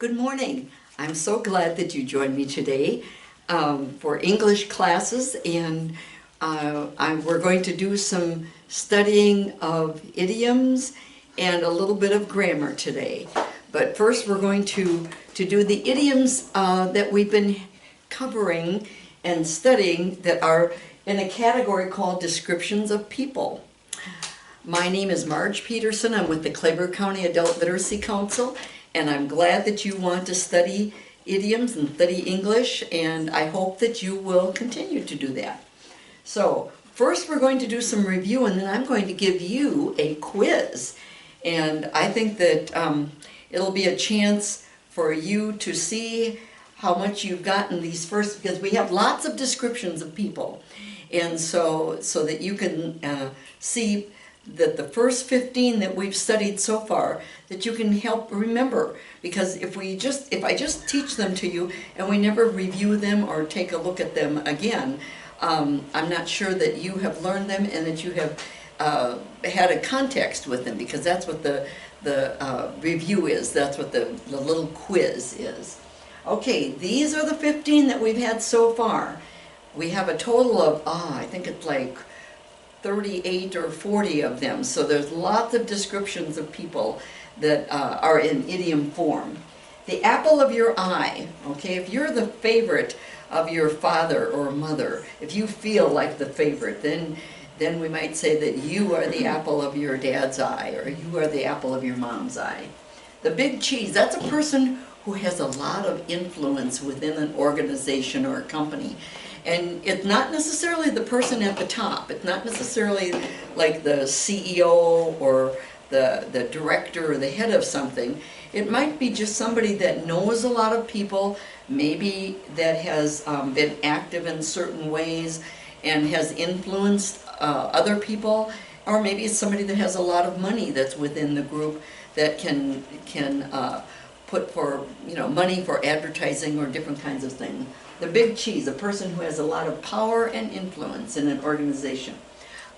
Good morning. I'm so glad that you joined me today for English classes, and we're going to do some studying of idioms and a little bit of grammar today. But first we're going to do the idioms that we've been covering and studying that are in a category called descriptions of people. My name is Marge Peterson. I'm with the Claiborne County Adult Literacy Council, and I'm glad that you want to study idioms and study English, and I hope that you will continue to do that. So first we're going to do some review, and then I'm going to give you a quiz. And I think that it'll be a chance for you to see how much you've gotten these first, because we have lots of descriptions of people. And so that you can see that the first 15 that we've studied so far, that you can help remember. Because if I just teach them to you and we never review them or take a look at them again, I'm not sure that you have learned them and that you have had a context with them, because that's what the review is. That's what the little quiz is. Okay, these are the 15 that we've had so far. We have a total of, I think it's like 38 or 40 of them, so there's lots of descriptions of people that are in idiom form. The apple of your eye, okay, if you're the favorite of your father or mother, if you feel like the favorite, then we might say that you are the apple of your dad's eye, or you are the apple of your mom's eye. The big cheese, that's a person who has a lot of influence within an organization or a company. And it's not necessarily the person at the top. It's not necessarily like the CEO or the director or the head of something. It might be just somebody that knows a lot of people, maybe that has been active in certain ways and has influenced other people, or maybe it's somebody that has a lot of money that's within the group that can put for money for advertising or different kinds of things. The big cheese, a person who has a lot of power and influence in an organization.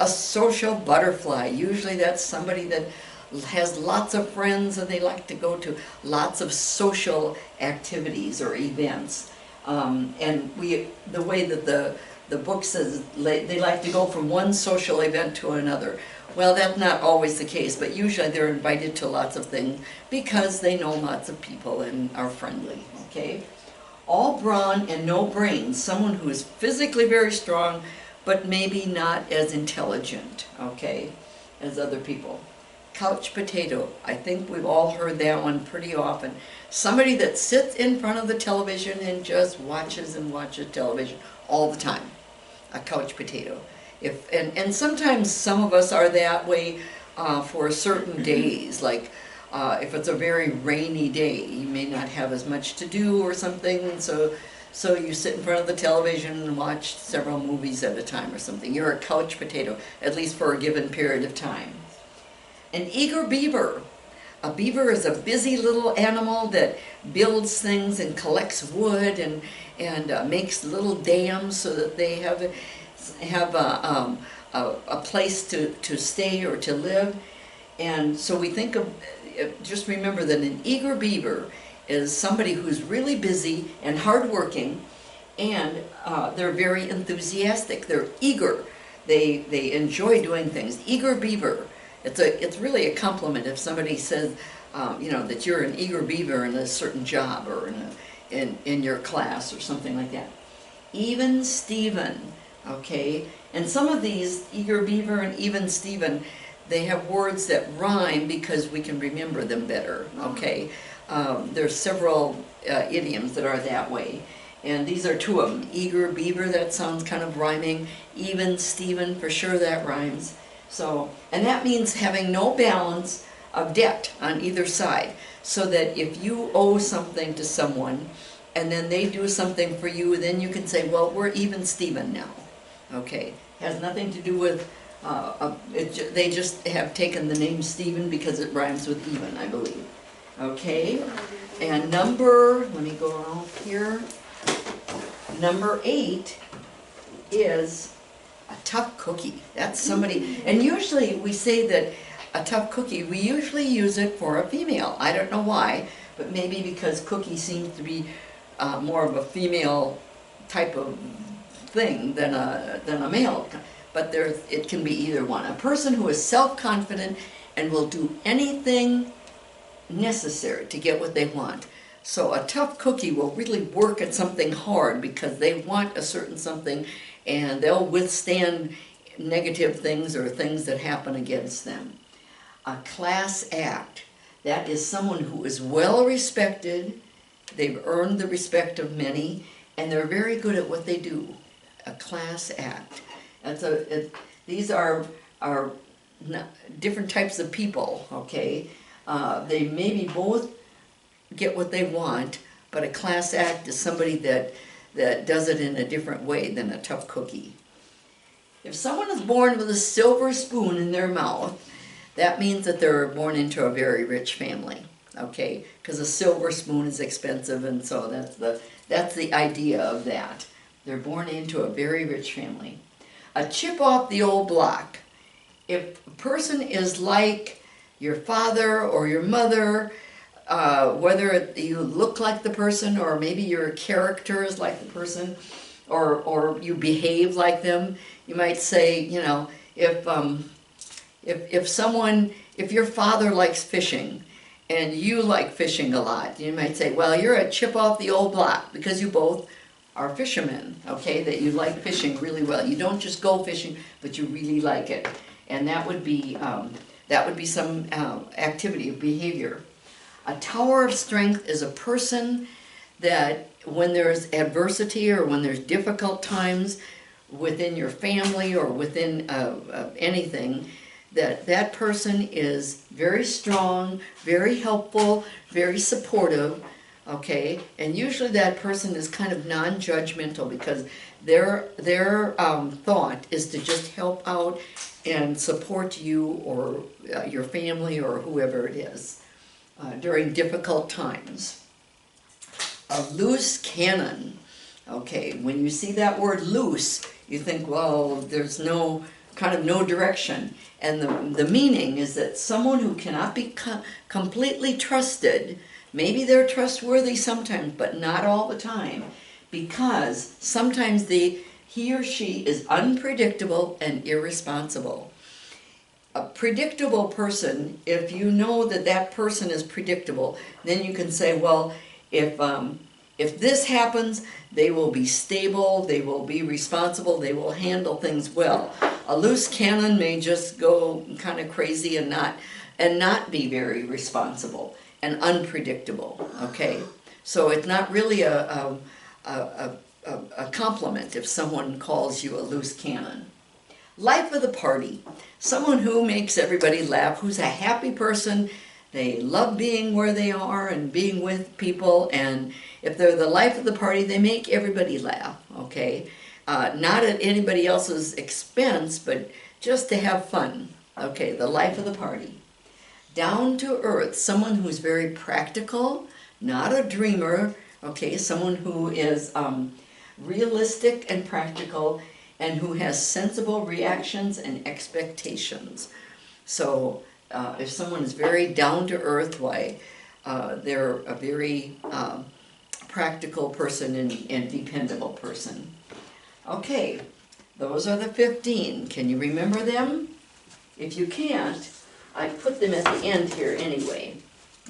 A social butterfly, usually that's somebody that has lots of friends and they like to go to lots of social activities or events. And the way that the book says, they like to go from one social event to another. Well, that's not always the case, but usually they're invited to lots of things because they know lots of people and are friendly, okay? All brawn and no brains, someone who is physically very strong, but maybe not as intelligent, okay, as other people. Couch potato, I think we've all heard that one pretty often. Somebody that sits in front of the television and just watches and watches television all the time. A couch potato. And sometimes some of us are that way for certain days, like if it's a very rainy day, you may not have as much to do or something, so you sit in front of the television and watch several movies at a time or something. You're a couch potato, at least for a given period of time. An eager beaver. A beaver is a busy little animal that builds things and collects wood and makes little dams so that they have a place to stay or to live. And so we think of, just remember that an eager beaver is somebody who's really busy and hardworking, and they're very enthusiastic. They're eager. They enjoy doing things. Eager beaver. It's really a compliment if somebody says, that you're an eager beaver in a certain job or in your class or something like that. Even Steven, okay? And some of these, eager beaver and even Steven, they have words that rhyme because we can remember them better, okay? There's several idioms that are that way. And these are two of them. Eager beaver, that sounds kind of rhyming. Even Steven, for sure that rhymes. So, and that means having no balance of debt on either side. So that if you owe something to someone and then they do something for you, then you can say, well, we're even Steven now. Okay, has nothing to do with, they just have taken the name Stephen because it rhymes with even, I believe. Okay, and let me go off here. Number 8 is a tough cookie. That's somebody, and usually we say that a tough cookie, we usually use it for a female. I don't know why, but maybe because Cookie seems to be more of a female type of thing than a male. But it can be either one. A person who is self-confident and will do anything necessary to get what they want. So a tough cookie will really work at something hard because they want a certain something, and they'll withstand negative things or things that happen against them. A class act, that is someone who is well respected, they've earned the respect of many, and they're very good at what they do. A class act. These are different types of people, okay? They maybe both get what they want, but a class act is somebody that does it in a different way than a tough cookie. If someone is born with a silver spoon in their mouth, that means that they're born into a very rich family, okay? Because a silver spoon is expensive, and so that's the idea of that. They're born into a very rich family. A chip off the old block. If a person is like your father or your mother, whether you look like the person or maybe your character is like the person, or you behave like them, you might say, you know, if your father likes fishing and you like fishing a lot, you might say, well, you're a chip off the old block because you both are fishermen, okay, that you like fishing really well. You don't just go fishing, but you really like it. And that would be some activity of behavior. A tower of strength is a person that when there's adversity or when there's difficult times within your family or within anything, that person is very strong, very helpful, very supportive, okay? And usually that person is kind of non-judgmental because their thought is to just help out and support you or your family or whoever it is during difficult times. A loose cannon. Okay, when you see that word loose, you think, well, there's no direction. And the meaning is that someone who cannot be completely trusted, maybe they're trustworthy sometimes, but not all the time, because sometimes he or she is unpredictable and irresponsible. A predictable person, if you know that person is predictable, then you can say, well, if this happens, they will be stable, they will be responsible, they will handle things well. A loose cannon may just go kind of crazy and not be very responsible and unpredictable, okay? So it's not really a compliment if someone calls you a loose cannon. Life of the party. Someone who makes everybody laugh, who's a happy person. They love being where they are and being with people, and if they're the life of the party, they make everybody laugh, okay? Not at anybody else's expense, but just to have fun, okay? The life of the party. Down to earth, someone who's very practical, not a dreamer, okay? Someone who is realistic and practical and who has sensible reactions and expectations. So if someone is very down to earth, why they're a very practical person and dependable person. Okay, those are the 15. Can you remember them? If you can't, I put them at the end here anyway,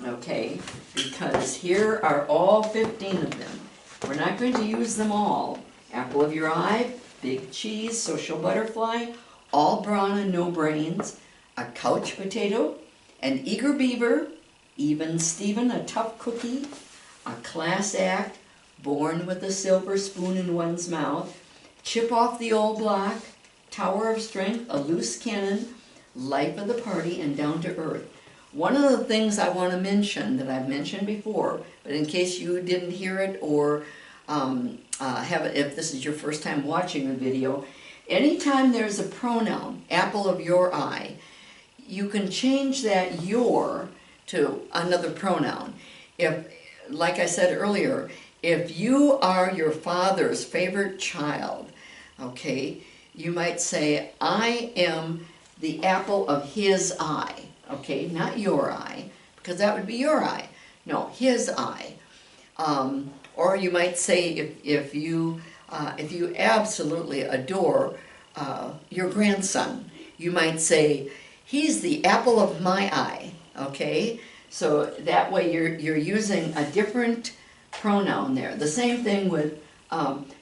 okay? Because here are all 15 of them. We're not going to use them all. Apple of your eye, big cheese, social butterfly, all brawn and no brains, a couch potato, an eager beaver, even Stephen, a tough cookie, a class act, born with a silver spoon in one's mouth, chip off the old block, tower of strength, a loose cannon, life of the party, and down to earth. One of the things I want to mention that I've mentioned before, but in case you didn't hear it or if this is your first time watching the video, anytime there's a pronoun, apple of your eye, you can change that your to another pronoun. If, like I said earlier, if you are your father's favorite child, okay, you might say, I am the apple of his eye, okay, not your eye, because that would be your eye. No, his eye. Or you might say if you absolutely adore your grandson, you might say, he's the apple of my eye, okay? So that way you're using a different pronoun there. The same thing with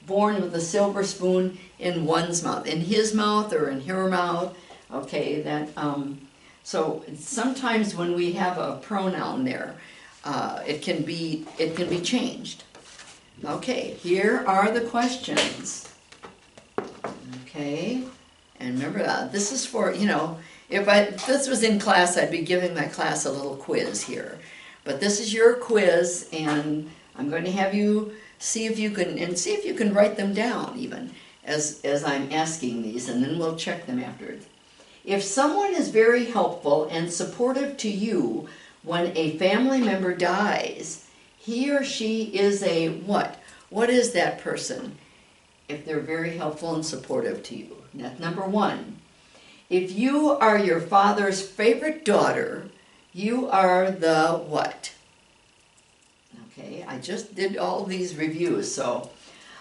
born with a silver spoon in one's mouth, in his mouth or in her mouth, okay? So sometimes when we have a pronoun there, it can be changed. Okay, here are the questions. Okay, and remember that this is for, if this was in class, I'd be giving my class a little quiz here. But this is your quiz, and I'm going to have you see if you can write them down even as I'm asking these, and then we'll check them afterwards. If someone is very helpful and supportive to you when a family member dies, he or she is a what? What is that person? If they're very helpful and supportive to you. That's number one. If you are your father's favorite daughter, you are the what? Okay, I just did all these reviews. So,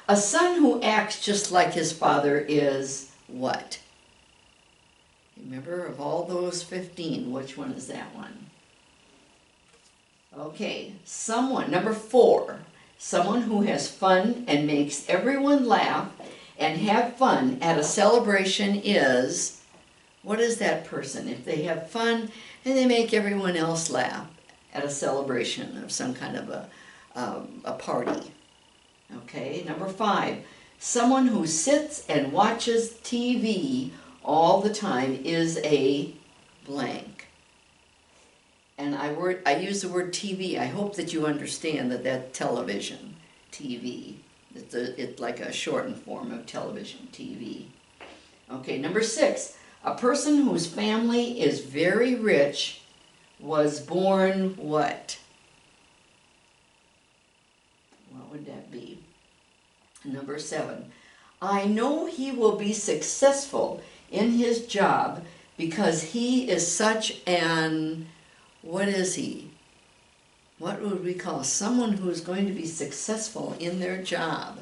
a son who acts just like his father is what? Remember, of all those 15, which one is that one? Okay, number 4, someone who has fun and makes everyone laugh and have fun at a celebration is, what is that person? If they have fun and they make everyone else laugh at a celebration of some kind of a party. Okay, number 5, someone who sits and watches TV all the time is a blank. And I use the word TV. I hope that you understand that television, TV. It's like a shortened form of television, TV. Okay, number 6, a person whose family is very rich was born what? What would that be? Number 7, I know he will be successful in his job because he is such an, what is he? What would we call someone who is going to be successful in their job?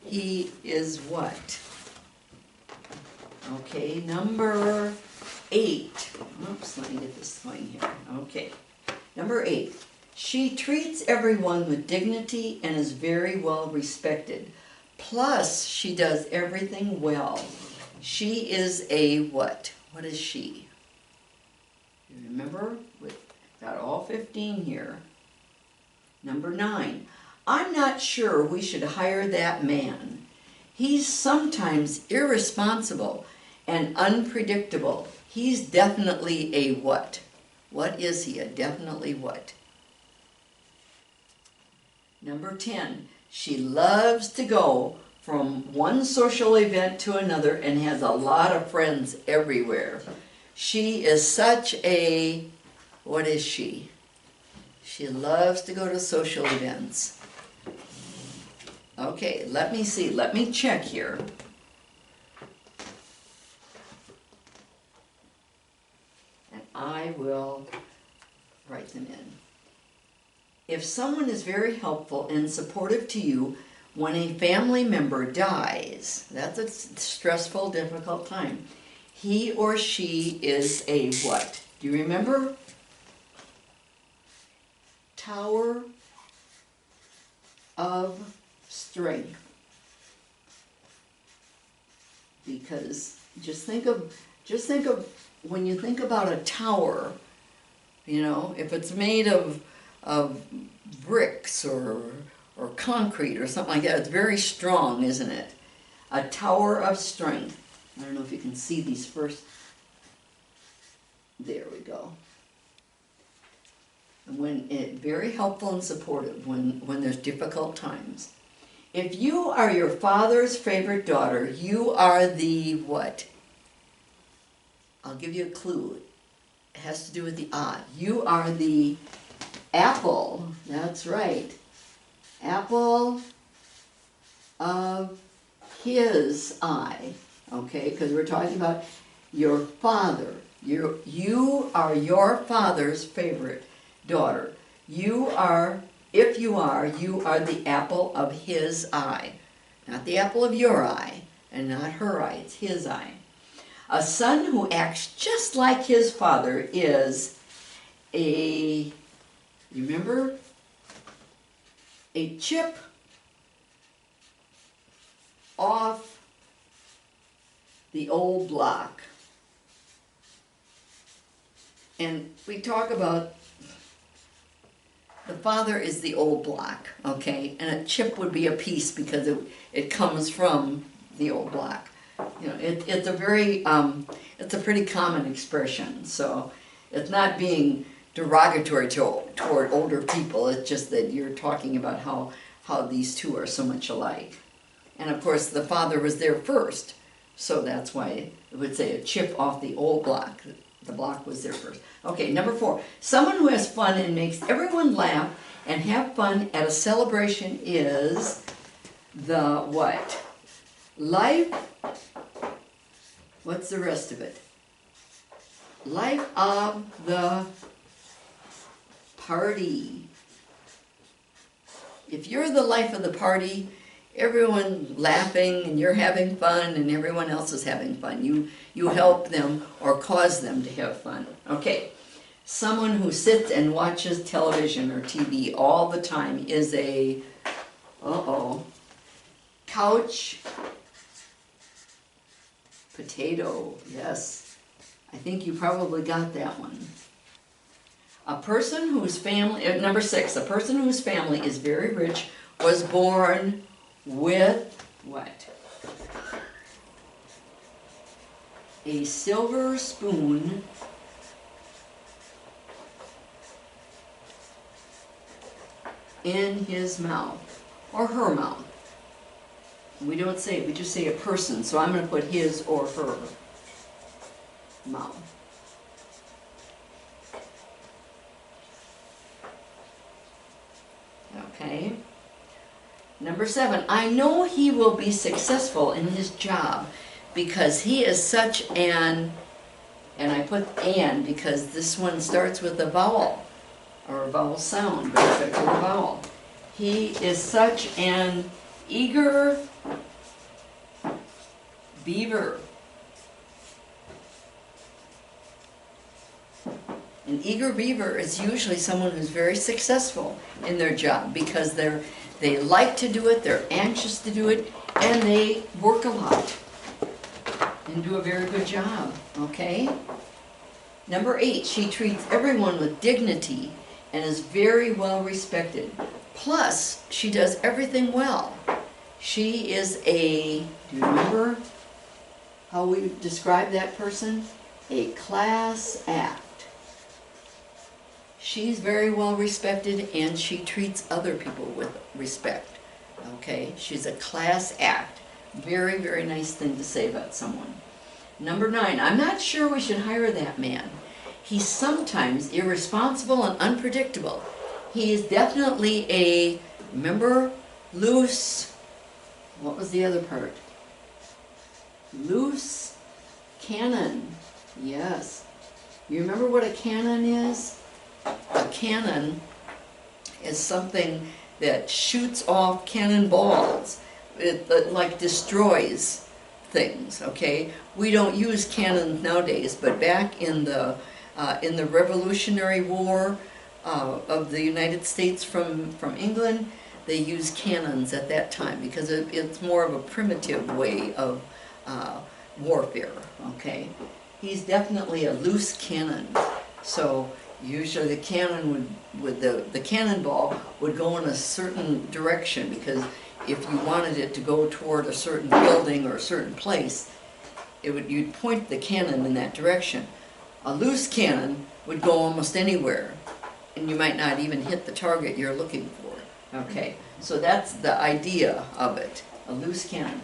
He is what? Okay, number 8. Oops, let me get this going here. Okay, number 8. She treats everyone with dignity and is very well respected. Plus, she does everything well. She is a what? What is she? You remember? We've got all 15 here. Number 9. I'm not sure we should hire that man. He's sometimes irresponsible and unpredictable. He's definitely a what? What is he? A definitely what? Number 10. She loves to go from one social event to another and has a lot of friends everywhere. She is such a, what is she? She loves to go to social events. Okay, let me see. Let me check here. And I will write them in. If someone is very helpful and supportive to you when a family member dies, that's a stressful, difficult time. He or she is a what? Do you remember? Tower of strength. Because just think of when you think about a tower, if it's made of bricks or concrete or something like that, it's very strong, isn't it? A tower of strength. I don't know if you can see these first. There we go. Very helpful and supportive when there's difficult times. If you are your father's favorite daughter, you are the what? I'll give you a clue. It has to do with the eye. You are the apple. That's right. Apple of his eye. Okay, because we're talking about your father. You are your father's favorite daughter. You are, if you are the apple of his eye. Not the apple of your eye, and not her eye, it's his eye. A son who acts just like his father is you remember? A chip off the old block. And we talk about the father is the old block, okay? And a chip would be a piece because it comes from the old block. You know, it's a very, it's a pretty common expression. So it's not being derogatory toward older people. It's just that you're talking about how these two are so much alike. And of course the father was there first. So that's why it would say a chip off the old block. The block was there first. Okay, number 4. Someone who has fun and makes everyone laugh and have fun at a celebration is the what? Life, what's the rest of it? Life of the party. If you're the life of the party, everyone's laughing and you're having fun and everyone else is having fun. You help them or cause them to have fun. Okay, someone who sits and watches television or TV all the time is a, couch potato. Yes, I think you probably got that one. A person whose family, number 6, a person whose family is very rich was born with what? A silver spoon in his mouth, or her mouth. We don't say it, we just say a person, so I'm going to put his or her mouth. Okay. Number 7, I know he will be successful in his job because he is such an, and I put an because this one starts with a vowel, or a vowel sound, but it's a vowel. He is such an eager beaver. An eager beaver is usually someone who's very successful in their job because they like to do it, they're anxious to do it, and they work a lot and do a very good job, okay? Number 8, she treats everyone with dignity and is very well respected. Plus, she does everything well. She is a, do you remember how we describe that person? A class act. She's very well respected and she treats other people with respect. Okay, she's a class act. Very, very nice thing to say about someone. Number 9, I'm not sure we should hire that man. He's sometimes irresponsible and unpredictable. He is definitely a, remember, loose, what was the other part? Loose cannon. Yes. You remember what a cannon is? A cannon is something that shoots off cannonballs. It like destroys things, okay? We don't use cannons nowadays, but back in the Revolutionary War of the United States from England, they used cannons at that time because it's more of a primitive way of warfare, okay? He's definitely a loose cannon. So usually the cannon the cannonball would go in a certain direction because if you wanted it to go toward a certain building or a certain place, you'd point the cannon in that direction. A loose cannon would go almost anywhere, and you might not even hit the target you're looking for. Okay, so that's the idea of it, a loose cannon.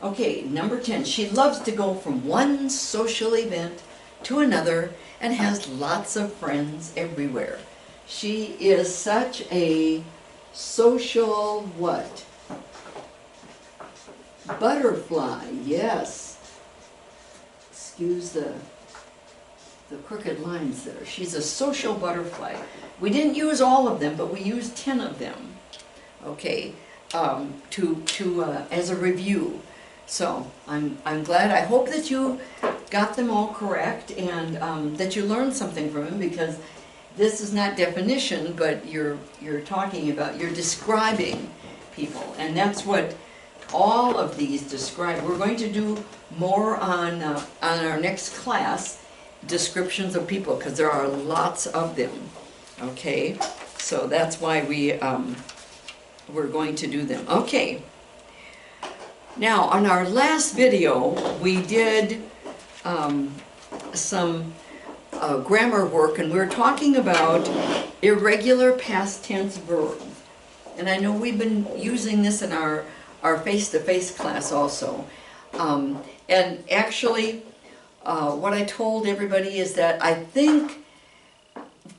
Okay, number 10, she loves to go from one social event to another and has lots of friends everywhere. She is such a social what? Butterfly, yes. Excuse the the crooked lines there. She's a social butterfly. We didn't use all of them, but we used 10 of them, okay, as a review. So I'm glad. I hope that you got them all correct and that you learned something from them, because this is not definition, but you're talking about, you're describing people, and that's what all of these describe. We're going to do more on our next class, descriptions of people, because there are lots of them. Okay, so that's why we're going to do them. Okay. Now, on our last video, we did some grammar work, and we were talking about irregular past tense verbs. And I know we've been using this in our face-to-face class also. And actually, what I told everybody is that I think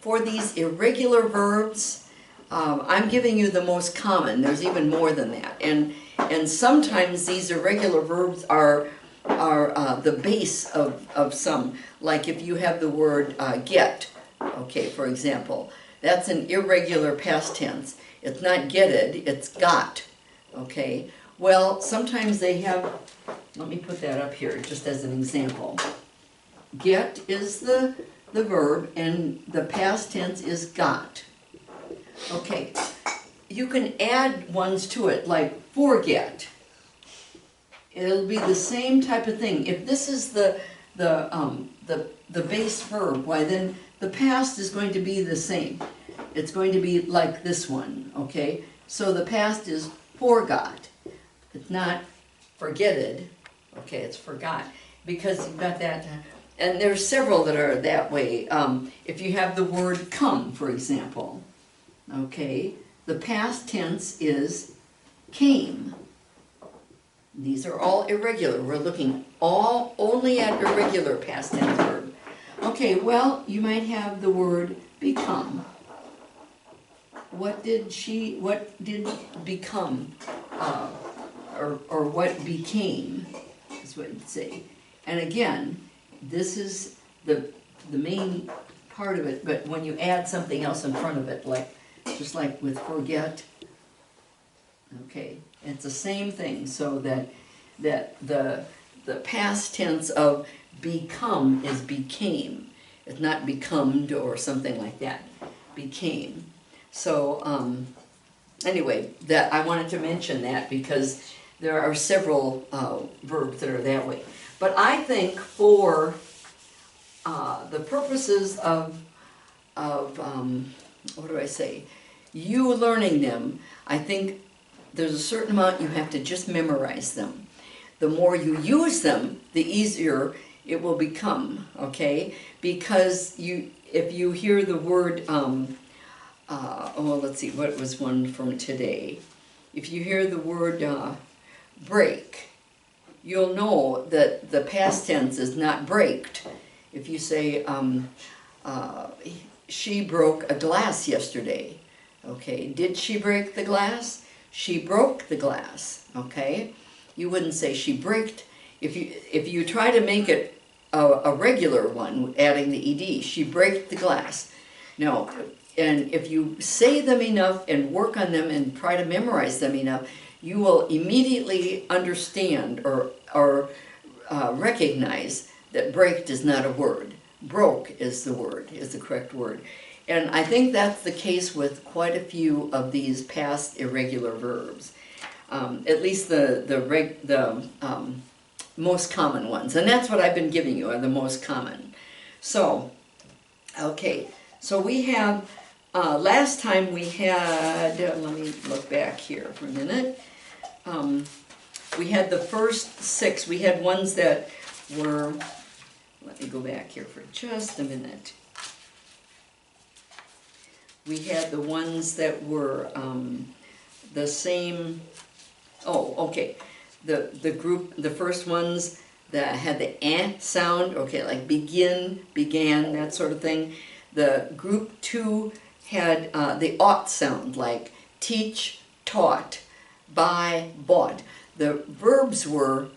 for these irregular verbs, I'm giving you the most common. There's even more than that. And sometimes these irregular verbs are the base of some. Like if you have the word get, okay, for example, that's an irregular past tense. It's not getted, it's got, okay? Well, sometimes they have, let me put that up here just as an example. Get is the verb, and the past tense is got. Okay, you can add ones to it, like forget. It'll be the same type of thing. If this is the base verb, why then the past is going to be the same. It's going to be like this one, okay? So the past is forgot. It's not forgetted, okay, it's forgot. Because you've got that, and there's several that are that way. If you have the word come, for example, okay, the past tense is came. These are all irregular. We're looking only at irregular past tense verb. Okay, well, you might have the word become. What did become, or what became, is what you'd say. And again, this is the main part of it, but when you add something else in front of it, like just like with forget, okay, it's the same thing, so that the past tense of become is became. It's not becomed or something like that. Became. So anyway, that I wanted to mention that because there are several verbs that are that way. But I think for the purposes of what do I say? You learning them, I think there's a certain amount you have to just memorize them. The more you use them, the easier it will become, okay? Because if you hear the word, let's see, what was one from today? If you hear the word break, you'll know that the past tense is not breaked. If you say, she broke a glass yesterday, okay? Did she break the glass? She broke the glass, okay? You wouldn't say she braked. If you try to make it a regular one, adding the ed, she braked the glass. No, and if you say them enough and work on them and try to memorize them enough, you will immediately understand or recognize that braked is not a word. Broke is the word, is the correct word. And I think that's the case with quite a few of these past irregular verbs. At least the most common ones. And that's what I've been giving you, are the most common. So, okay. So we have, last time we had, let me look back here for a minute. We had the first 6. We had ones that were, let me go back here for just a minute. We had the ones that were the same, okay. The first ones that had the eh sound, okay, like begin, began, that sort of thing. The group 2 had the ought sound, like teach, taught, buy, bought. The verbs were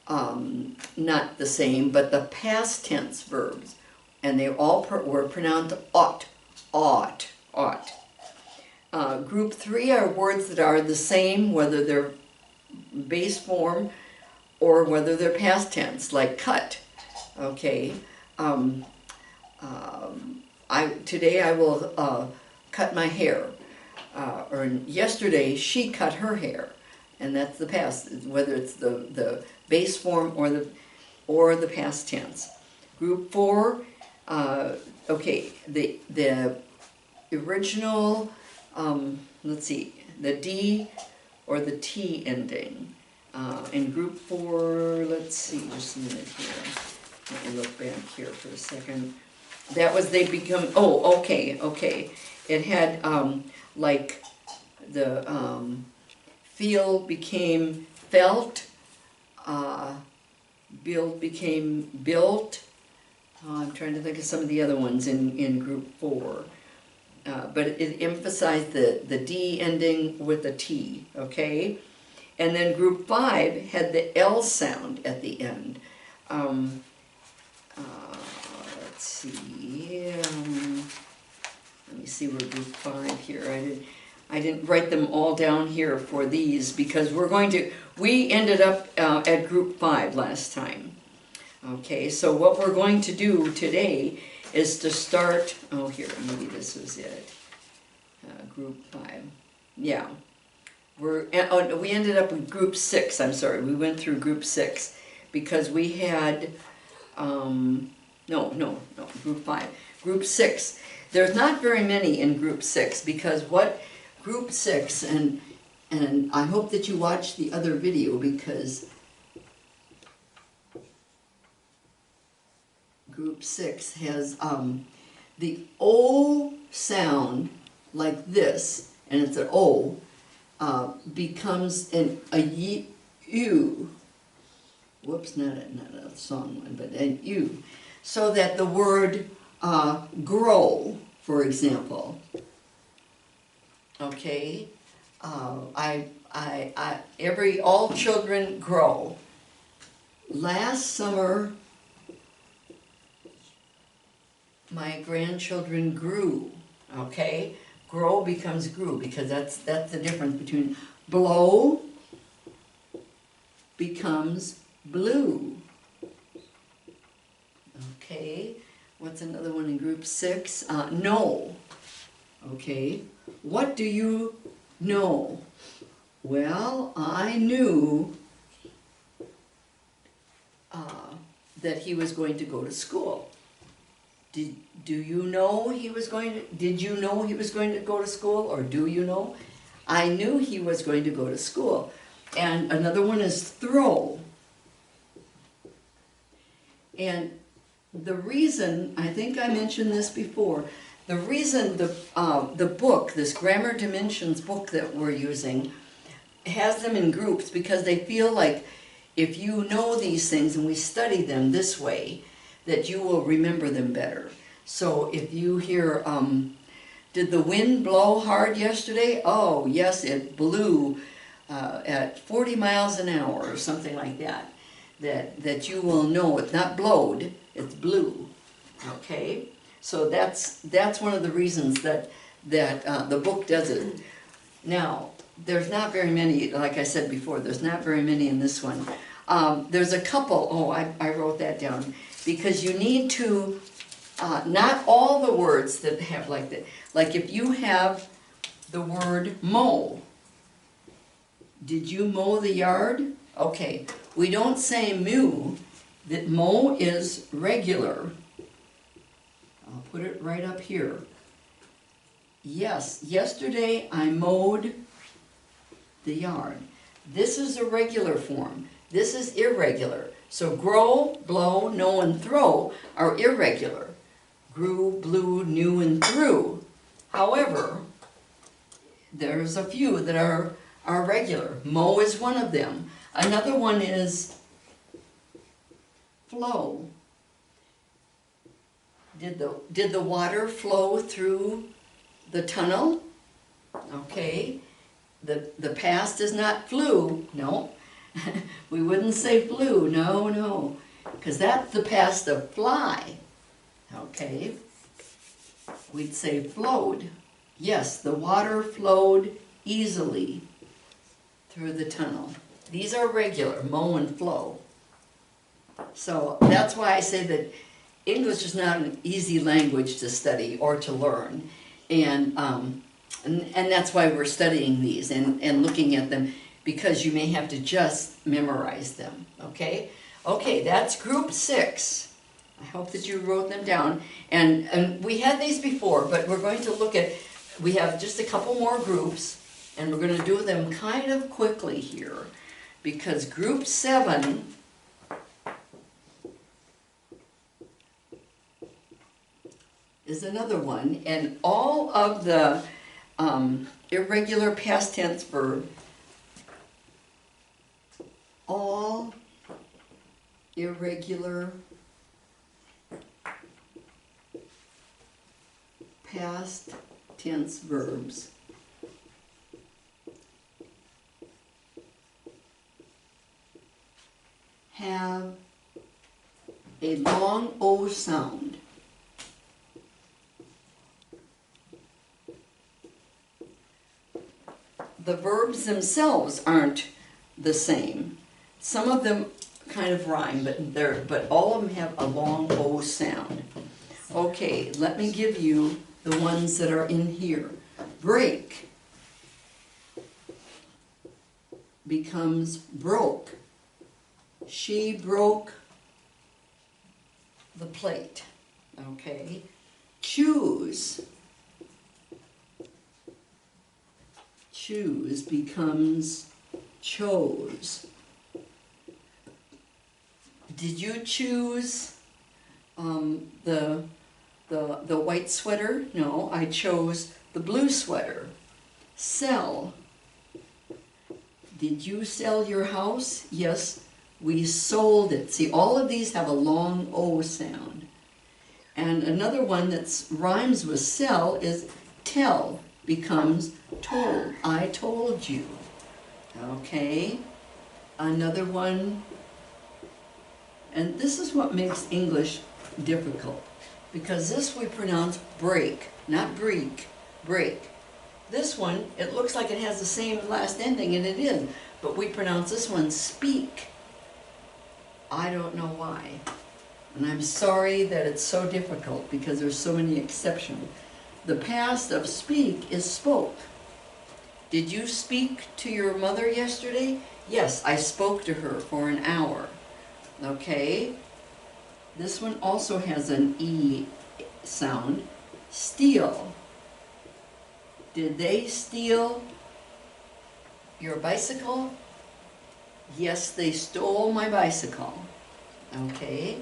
not the same, but the past tense verbs and they all were pronounced ought, ought, ought. Group 3 are words that are the same, whether they're base form or whether they're past tense, like cut. Okay. Today I will cut my hair. Or yesterday she cut her hair, and that's the past, whether it's the base form or the past tense. Group 4, okay, the original, let's see, the D or the T ending. In group 4, let's see, just a minute here. Let me look back here for a second. That was they become, oh, okay. It had, like, the feel became felt, build became built. I'm trying to think of some of the other ones in group 4. But it emphasized the D ending with a T, okay? And then group 5 had the L sound at the end. Let's see, let me see where group 5 here. I didn't write them all down here for these because we ended up at group 5 last time. Okay, so what we're going to do today is to start, oh here, maybe this was it. Group 5, yeah. We ended up with group 6, I'm sorry, we went through group 6 because we had, no, group 5. Group 6, there's not very many in group 6 because what group 6, and I hope that you watch the other video because group 6 has the O sound like this, and it's an O, becomes a U. Whoops, not a song one, but an U. So that the word grow, for example, okay, all children grow. Last summer, my grandchildren grew, okay? Grow becomes grew because that's the difference between blow becomes blue. Okay, what's another one in group 6? Know. Okay, what do you know? Well, I knew that he was going to go to school. Did you know he was going to, did you know he was going to go to school, or do you know? I knew he was going to go to school. And another one is throw. And the reason, I think I mentioned this before, the reason the book, this Grammar Dimensions book that we're using, has them in groups because they feel like if you know these things and we study them this way, that you will remember them better. So if you hear, did the wind blow hard yesterday? Oh, yes, it blew at 40 miles an hour or something like that. That you will know it's not blowed, it's blew. Okay? So that's one of the reasons that the book does it. Now, there's not very many, like I said before, there's not very many in this one. There's a couple, oh, I wrote that down, because you need to, not all the words that have like that, like if you have the word mow, did you mow the yard? Okay, we don't say mew, that mow is regular. I'll put it right up here. Yes, yesterday I mowed the yard. This is a regular form. This is irregular. So grow, blow, know, and throw are irregular. Grew, blew, knew, and threw. However, there's a few that are regular. Mow is one of them. Another one is flow. Did the water flow through the tunnel? Okay. The past is not flew. No. We wouldn't say flew. No. Because that's the past of fly. Okay. We'd say flowed. Yes, the water flowed easily through the tunnel. These are regular, mow and flow. So that's why I say that English is not an easy language to study or to learn. And that's why we're studying these and looking at them, because you may have to just memorize them, okay? Okay, that's group 6. I hope that you wrote them down. And we had these before, but we're going to look at, we have just a couple more groups, and we're going to do them kind of quickly here, because group 7 is another one, and all of the irregular past tense verb, all irregular past tense verbs have a long O sound. The verbs themselves aren't the same. Some of them kind of rhyme, but all of them have a long O sound. Okay, let me give you the ones that are in here. Break becomes broke. She broke the plate. Okay. Choose. Choose becomes chose. Did you choose the white sweater? No, I chose the blue sweater. Sell. Did you sell your house? Yes, we sold it. See, all of these have a long O sound. And another one that rhymes with sell is tell becomes told. I told you. Okay. Another one, and this is what makes English difficult, because this we pronounce break, not break, break. This one, it looks like it has the same last ending, and it is, but we pronounce this one speak. I don't know why. And I'm sorry that it's so difficult, because there's so many exceptions. The past of speak is spoke. Did you speak to your mother yesterday? Yes, I spoke to her for an hour. Okay? This one also has an E sound. Steal. Did they steal your bicycle? Yes, they stole my bicycle. Okay?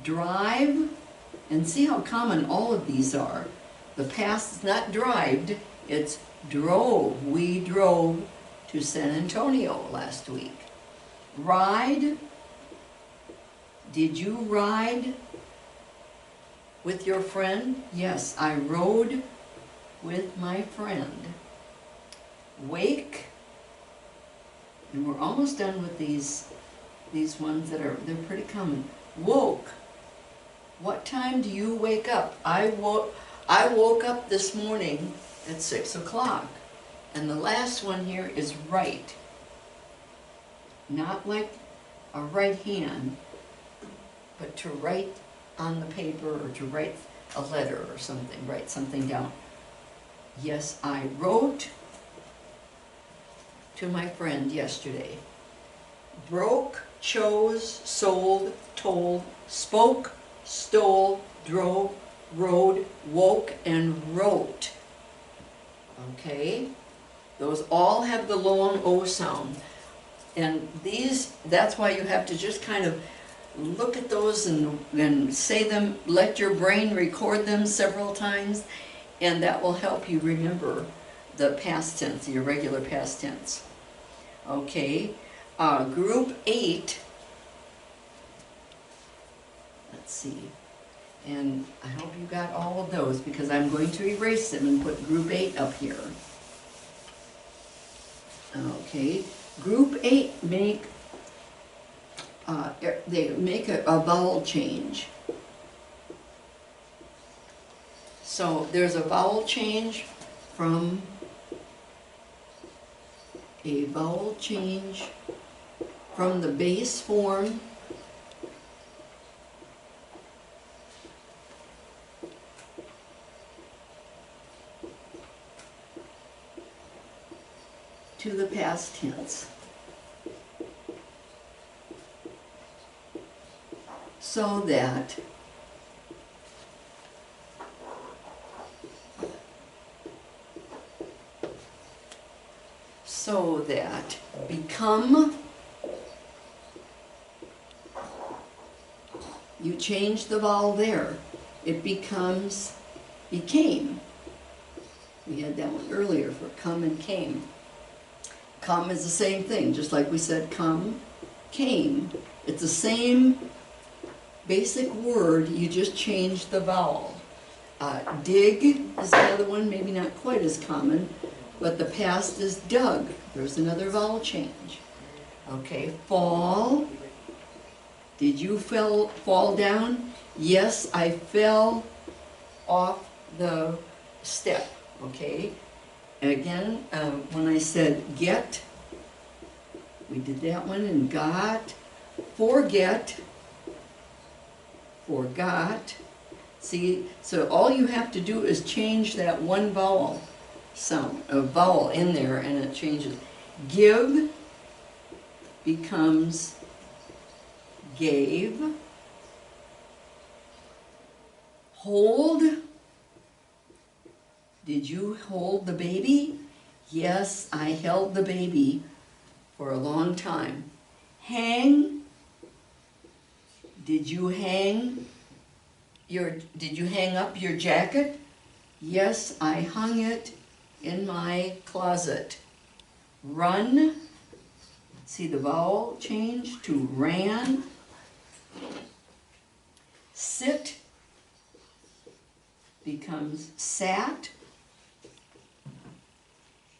Drive. And see how common all of these are. The past is not drived, it's drove. We drove to San Antonio last week. Ride. Did you ride with your friend? Yes, I rode with my friend. Wake. And we're almost done with these ones they're pretty common. Woke. What time do you wake up? I woke up this morning at 6 o'clock. And the last one here is write. Not like a right hand, but to write on the paper, or to write a letter or something, write something down. Yes, I wrote to my friend yesterday. Broke, chose, sold, told, spoke, stole, drove, rode, woke, and wrote. Okay? Those all have the long O sound. And these, that's why you have to just kind of look at those and say them, let your brain record them several times, and that will help you remember the past tense, the irregular past tense. Okay? Group 8, let's see. And I hope you got all of those, because I'm going to erase them and put group 8 up here. Okay, group 8 they make a vowel change. So there's a vowel change from the base form to the past tense. So that become, you change the vowel there, it becomes became. We had that one earlier for come and came. Come is the same thing, just like we said come, came. It's the same basic word, you just change the vowel. Dig is another one, maybe not quite as common, but the past is dug. There's another vowel change. Okay, fall. Did you fall down? Yes, I fell off the step. Okay, and again, when I said get, we did that one, and got, forget, forgot. See, so all you have to do is change that one vowel sound, a vowel in there, and it changes. Give becomes gave. Hold. Did you hold the baby? Yes, I held the baby for a long time. Hang. Did you hang up your jacket? Yes, I hung it in my closet. Run. See the vowel change to ran. Sit becomes sat.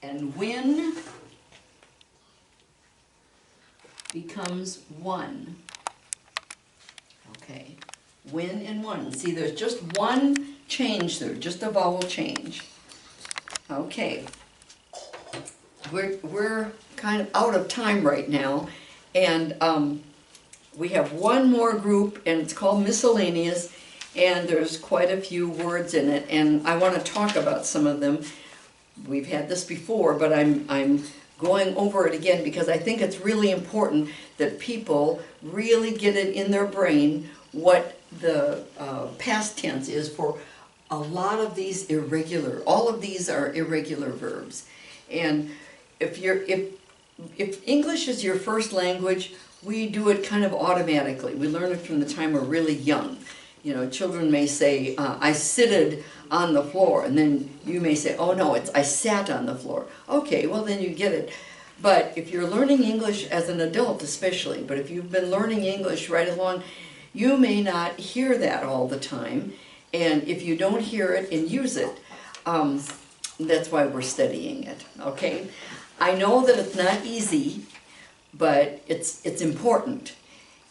And win becomes won. Okay, win and won. See, there's just one change there, just a vowel change. Okay, we're kind of out of time right now, and we have one more group, and it's called miscellaneous, and there's quite a few words in it, and I want to talk about some of them. We've had this before, but I'm going over it again because I think it's really important that people really get it in their brain what the past tense is for a lot of these irregular. All of these are irregular verbs, and if English is your first language, we do it kind of automatically. We learn it from the time we're really young. You know, children may say, I sitted on the floor, and then you may say, oh no, it's I sat on the floor. Okay, well then you get it. But if you're learning English as an adult especially, but if you've been learning English right along, you may not hear that all the time. And if you don't hear it and use it, that's why we're studying it, okay? I know that it's not easy, but it's important.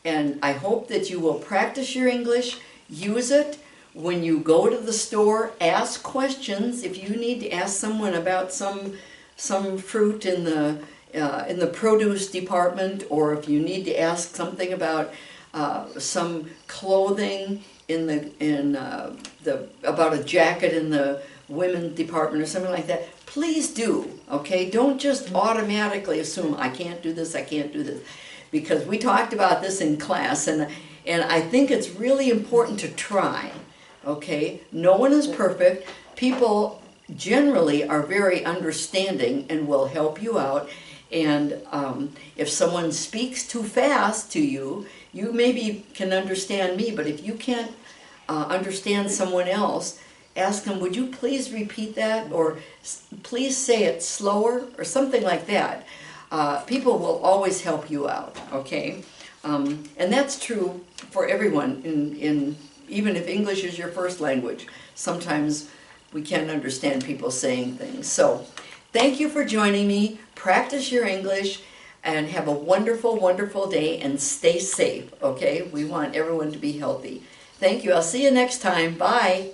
And I hope that you will practice your English, use it. When you go to the store, ask questions. If you need to ask someone about some fruit in the produce department, or if you need to ask something about some clothing about a jacket in the women's department or something like that, please do. Okay, don't just automatically assume I can't do this, I can't do this, because we talked about this in class, and I think it's really important to try. Okay, no one is perfect. People generally are very understanding and will help you out. And if someone speaks too fast to you, you maybe can understand me, but if you can't understand someone else, ask them, would you please repeat that, or please say it slower, or something like that. People will always help you out, okay? And that's true for everyone, even if English is your first language. Sometimes we can't understand people saying things. So, thank you for joining me. Practice your English, and have a wonderful, wonderful day, and stay safe, okay? We want everyone to be healthy. Thank you. I'll see you next time. Bye.